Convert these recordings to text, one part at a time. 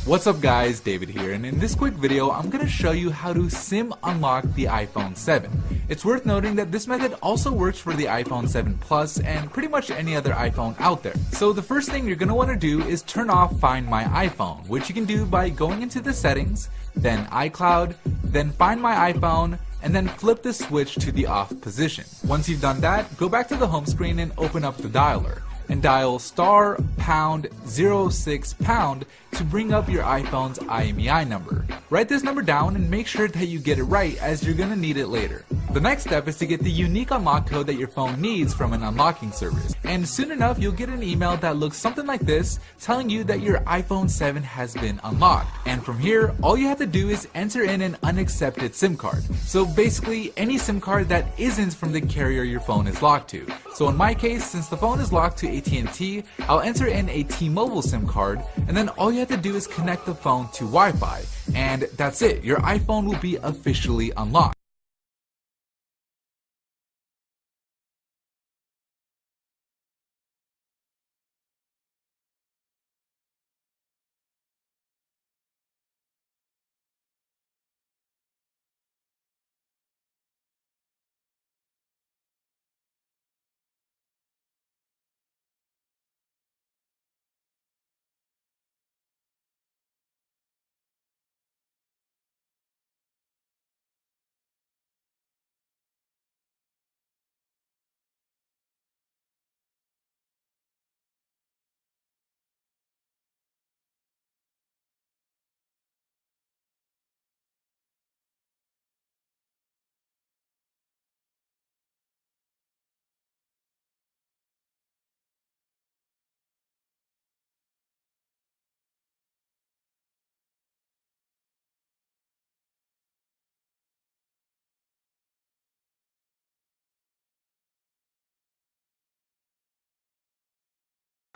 What's up guys, David here, and in this quick video I'm going to show you how to SIM unlock the iPhone 7. It's worth noting that this method also works for the iPhone 7 Plus and pretty much any other iPhone out there. So the first thing you're going to want to do is turn off Find My iPhone, which you can do by going into the settings, then iCloud, then Find My iPhone, and then flip the switch to the off position. Once you've done that, go back to the home screen and open up the dialer and dial *#06# to bring up your iPhone's IMEI number. Write this number down and make sure that you get it right, as you're gonna need it later. The next step is to get the unique unlock code that your phone needs from an unlocking service, and soon enough you'll get an email that looks something like this, telling you that your iPhone 7 has been unlocked. And from here, all you have to do is enter in an unaccepted SIM card. So basically any SIM card that isn't from the carrier your phone is locked to. So in my case, since the phone is locked to AT&T, I'll enter in a T-Mobile SIM card, and then all you have to do is connect the phone to Wi-Fi, and that's it. Your iPhone will be officially unlocked.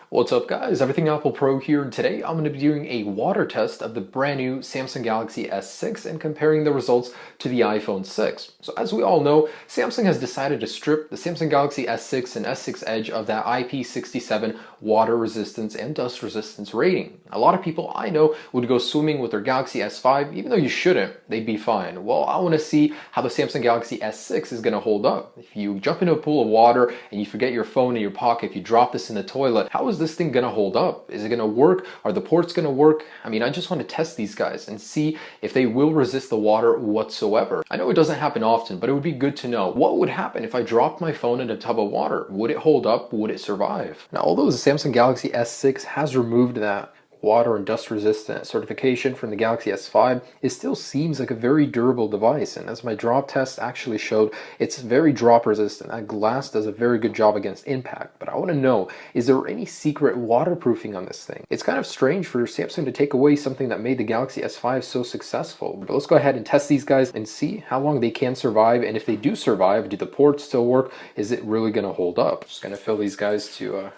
What's up guys, Everything Apple Pro here, and today I'm going to be doing a water test of the brand new Samsung Galaxy S6 and comparing the results to the iPhone 6. So as we all know, Samsung has decided to strip the Samsung Galaxy S6 and S6 Edge of that IP67 water resistance and dust resistance rating. A lot of people I know would go swimming with their Galaxy S5, even though you shouldn't, they'd be fine. Well, I want to see how the Samsung Galaxy S6 is going to hold up. If you jump into a pool of water and you forget your phone in your pocket, if you drop this in the toilet, how is this thing gonna hold up? Is it gonna work? Are the ports gonna work? I mean, I just want to test these guys and see if they will resist the water whatsoever. I know it doesn't happen often, but it would be good to know what would happen if I dropped my phone in a tub of water. Would it hold up? Would it survive? Now, although the Samsung Galaxy S6 has removed that water and dust resistant certification from the Galaxy S5, it still seems like a very durable device, and as my drop test actually showed, it's very drop resistant. That glass does a very good job against impact. But I want to know, is there any secret waterproofing on this thing? It's kind of strange for Samsung to take away something that made the Galaxy S5 so successful. But let's go ahead and test these guys and see how long they can survive, and if they do survive, do the ports still work? Is it really going to hold up? Just going to fill these guys to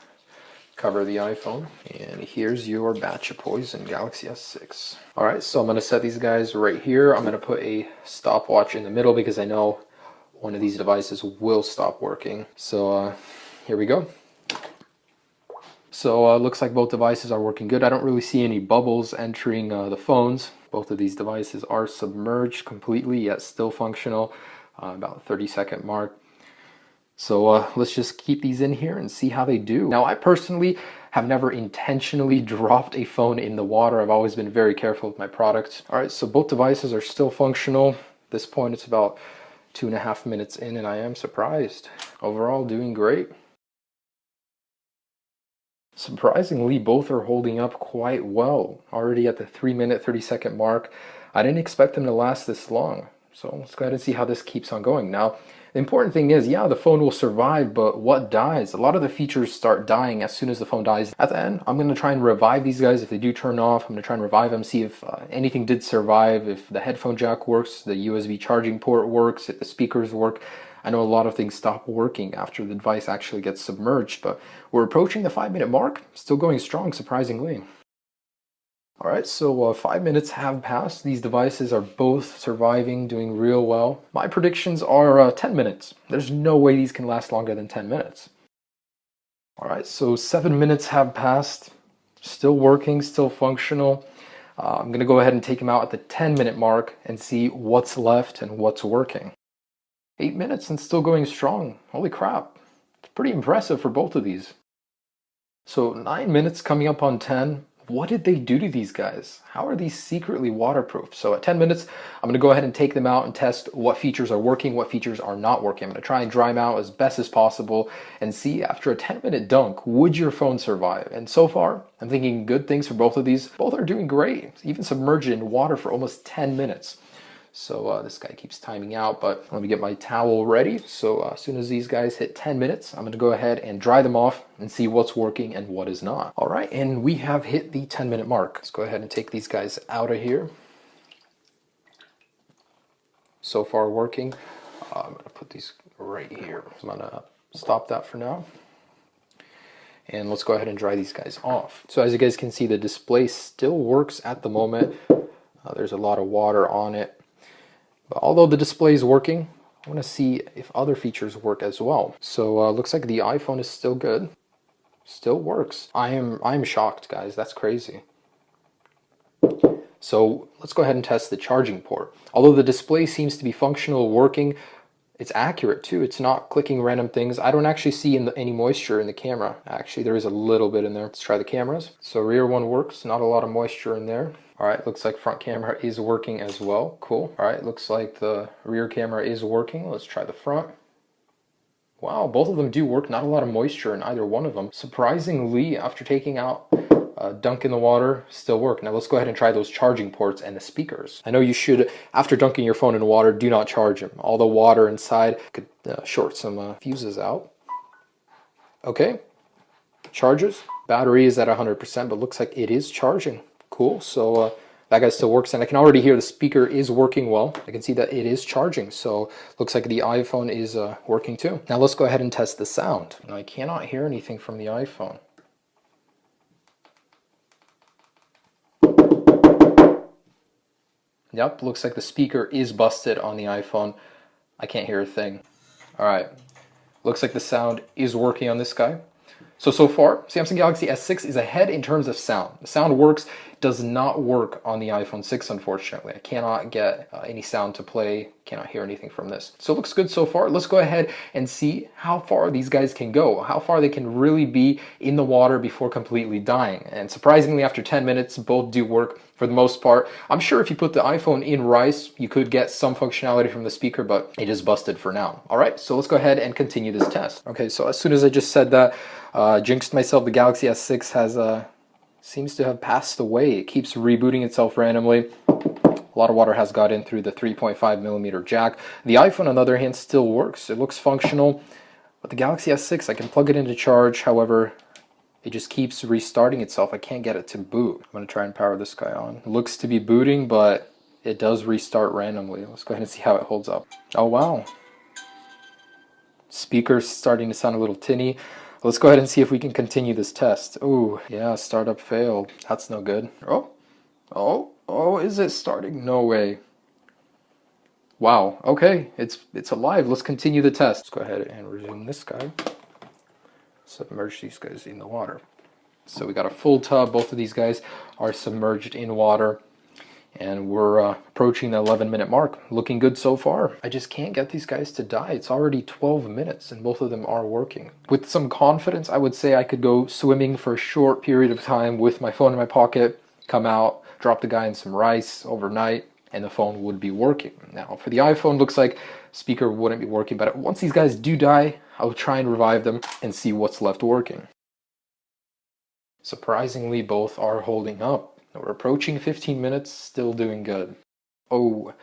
cover the iPhone, and here's your batch of poison Galaxy S6. Alright, so I'm going to set these guys right here. I'm going to put a stopwatch in the middle because I know one of these devices will stop working. So here we go. So looks like both devices are working good. I don't really see any bubbles entering the phones. Both of these devices are submerged completely, yet still functional. About 30-second mark. So let's just keep these in here and see how they do. Now, I personally have never intentionally dropped a phone in the water. I've always been very careful with my products. All right, so both devices are still functional. At this point, it's about 2.5 minutes in, and I am surprised. Overall, doing great. Surprisingly, both are holding up quite well. Already at the 3-minute, 30-second mark. I didn't expect them to last this long. So let's go ahead and see how this keeps on going. Now, the important thing is, yeah, the phone will survive, but what dies? A lot of the features start dying as soon as the phone dies. At the end, I'm going to try and revive these guys. If they do turn off, I'm going to try and revive them, see if anything did survive, if the headphone jack works, the USB charging port works, if the speakers work. I know a lot of things stop working after the device actually gets submerged, but we're approaching the 5-minute mark. Still going strong, surprisingly. Alright, so 5 minutes have passed. These devices are both surviving, doing real well. My predictions are 10 minutes. There's no way these can last longer than 10 minutes. Alright, so 7 minutes have passed. Still working, still functional. I'm going to go ahead and take them out at the 10-minute mark and see what's left and what's working. 8 minutes and still going strong. Holy crap. It's pretty impressive for both of these. So 9 minutes coming up on 10. What did they do to these guys? How are these secretly waterproof? So at 10 minutes, I'm going to go ahead and take them out and test what features are working, what features are not working. I'm going to try and dry them out as best as possible and see after a 10-minute dunk, would your phone survive? And so far, I'm thinking good things for both of these. Both are doing great, even submerged in water for almost 10 minutes. So this guy keeps timing out, but let me get my towel ready. So as soon as these guys hit 10 minutes, I'm gonna go ahead and dry them off and see what's working and what is not. All right, and we have hit the 10-minute mark. Let's go ahead and take these guys out of here. So far working. I'm gonna put these right here. I'm gonna stop that for now. And let's go ahead and dry these guys off. So as you guys can see, the display still works at the moment. There's a lot of water on it. But although the display is working, I want to see if other features work as well. So looks like the iPhone is still good. Still works. I'm shocked, guys. That's crazy. So let's go ahead and test the charging port. Although the display seems to be functional, working, it's accurate too. It's not clicking random things. I don't actually see any moisture in the camera. Actually, there is a little bit in there. Let's try the cameras. So rear one works. Not a lot of moisture in there. All right, looks like front camera is working as well. Cool. All right, looks like the rear camera is working. Let's try the front. Wow, both of them do work. Not a lot of moisture in either one of them. Surprisingly, after taking out dunk in the water, still work. Now let's go ahead and try those charging ports and the speakers. I know you should, after dunking your phone in water, do not charge them. All the water inside could short some fuses out. Okay, charges. Battery is at 100%, but looks like it is charging. Cool, so that guy still works, and I can already hear the speaker is working well. I can see that it is charging, so looks like the iPhone is working too. Now let's go ahead and test the sound. Now, I cannot hear anything from the iPhone. Yep, looks like the speaker is busted on the iPhone. I can't hear a thing. All right, looks like the sound is working on this guy. So far, Samsung Galaxy S6 is ahead in terms of sound. The sound works, does not work on the iPhone 6, unfortunately. I cannot get any sound to play, cannot hear anything from this. So it looks good so far. Let's go ahead and see how far these guys can go, how far they can really be in the water before completely dying. And surprisingly, after 10 minutes, both do work for the most part. I'm sure if you put the iPhone in rice, you could get some functionality from the speaker, but it is busted for now. All right, so let's go ahead and continue this test. Okay, so as soon as I just said that, jinxed myself, the Galaxy S6 has seems to have passed away. It keeps rebooting itself randomly. A lot of water has got in through the 3.5mm jack. The iPhone, on the other hand, still works. It looks functional, but the Galaxy S6, I can plug it into charge. However, it just keeps restarting itself. I can't get it to boot. I'm going to try and power this guy on. It looks to be booting, but it does restart randomly. Let's go ahead and see how it holds up. Oh, wow. Speaker's starting to sound a little tinny. Let's go ahead and see if we can continue this test. Ooh, yeah, startup failed. That's no good. Oh, is it starting? No way. Wow, okay, it's alive. Let's continue the test. Let's go ahead and resume this guy. Submerge these guys in the water. So we got a full tub. Both of these guys are submerged in water. And we're approaching the 11-minute mark. Looking good so far. I just can't get these guys to die. It's already 12 minutes and both of them are working. With some confidence, I would say I could go swimming for a short period of time with my phone in my pocket, come out, drop the guy in some rice overnight, and the phone would be working. Now, for the iPhone, looks like speaker wouldn't be working, but once these guys do die, I'll try and revive them and see what's left working. Surprisingly, both are holding up. We're approaching 15 minutes, still doing good. Oh,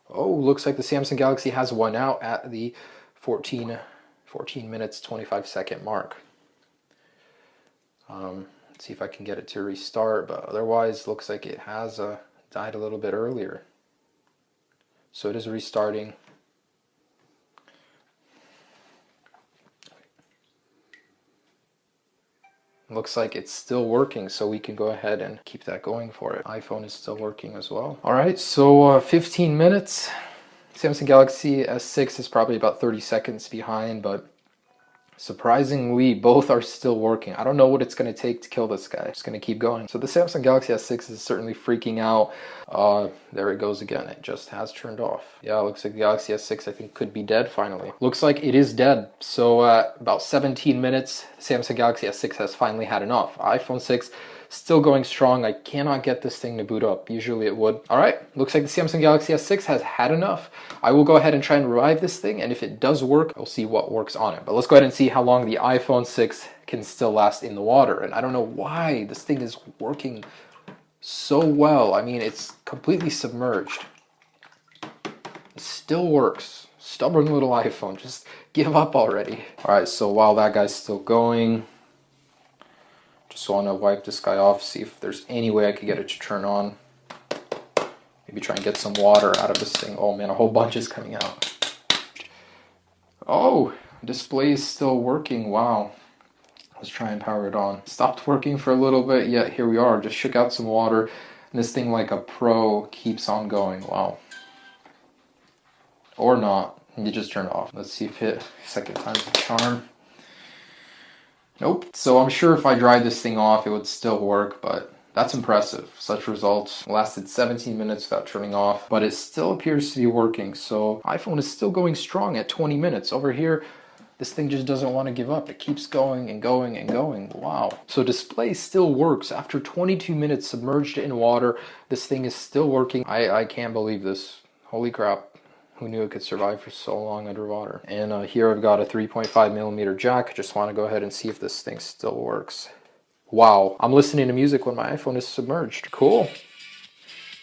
looks like the Samsung Galaxy has won out at the 14 minutes, 25-second mark. Let's see if I can get it to restart, but otherwise looks like it has died a little bit earlier. So it is restarting. Looks like it's still working, so we can go ahead and keep that going for it. iPhone is still working as well. All right, so 15 minutes. Samsung Galaxy S6 is probably about 30 seconds behind, but Surprisingly, both are still working. I don't know what it's going to take to kill this guy. It's going to keep going. So the Samsung Galaxy S6 is certainly freaking out. There it goes again. It just has turned off. Yeah, it looks like the Galaxy S6, I think, could be dead finally. Looks like it is dead. So about 17 minutes, Samsung Galaxy S6 has finally had enough. iPhone 6 still going strong. I cannot get this thing to boot up. Usually it would. All right, looks like the Samsung Galaxy S6 has had enough. I will go ahead and try and revive this thing, and if it does work, we'll see what works on it. But let's go ahead and see how long the iPhone 6 can still last in the water. And I don't know why this thing is working so well. I mean, it's completely submerged. It still works. Stubborn little iPhone, just give up already. All right, so while that guy's still going, just want to wipe this guy off, see if there's any way I could get it to turn on. Maybe try and get some water out of this thing. Oh man, a whole bunch is coming out. Oh, display is still working. Wow. Let's try and power it on. Stopped working for a little bit, yet here we are. Just shook out some water, and this thing, like a pro, keeps on going. Wow. Or not. You just turn it off. Let's see if it second time's a charm. Nope. So I'm sure if I dried this thing off, it would still work, but that's impressive. Such results. Lasted 17 minutes without turning off, but it still appears to be working. So iPhone is still going strong at 20 minutes. Over here, this thing just doesn't want to give up. It keeps going and going and going. Wow. So display still works. After 22 minutes submerged in water, this thing is still working. I can't believe this. Holy crap. Who knew it could survive for so long underwater? And here I've got a 3.5mm jack. Just want to go ahead and see if this thing still works. Wow, I'm listening to music when my iPhone is submerged. Cool.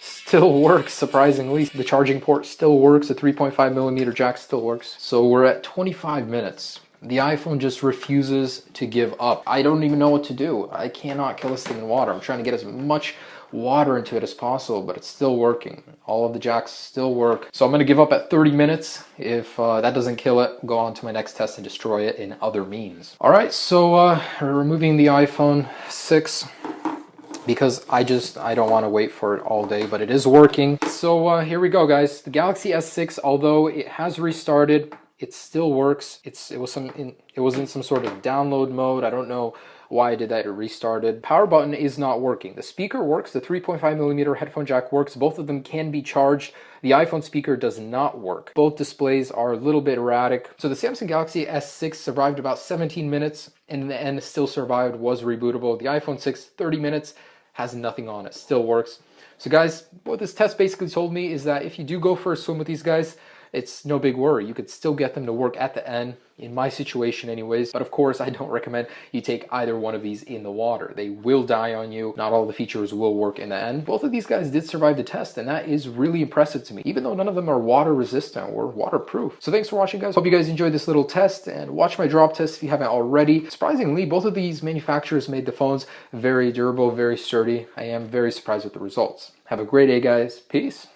Still works, surprisingly. The charging port still works. The 3.5mm jack still works. So we're at 25 minutes. The iPhone just refuses to give up. I don't even know what to do. I cannot kill this thing in water. I'm trying to get as much water into it as possible, but it's still working. All of the jacks still work. So I'm going to give up at 30 minutes. If that doesn't kill it, go on to my next test and destroy it in other means. All right, so we're removing the iPhone 6 because I don't want to wait for it all day, but it is working. So here we go, guys. The Galaxy S6, although it has restarted, it still works. It was in some sort of download mode. I don't know why I did that. It restarted. Power button is not working. The speaker works. The 3.5mm headphone jack works. Both of them can be charged. The iPhone speaker does not work. Both displays are a little bit erratic. So the Samsung Galaxy S6 survived about 17 minutes and in the end still survived, was rebootable. The iPhone 6, 30 minutes, has nothing on it, still works. So guys, what this test basically told me is that if you do go for a swim with these guys, it's no big worry. You could still get them to work at the end, in my situation anyways. But of course, I don't recommend you take either one of these in the water. They will die on you. Not all the features will work in the end. Both of these guys did survive the test, and that is really impressive to me, even though none of them are water resistant or waterproof. So thanks for watching, guys. Hope you guys enjoyed this little test, and watch my drop test if you haven't already. Surprisingly, both of these manufacturers made the phones very durable, very sturdy. I am very surprised with the results. Have a great day, guys. Peace.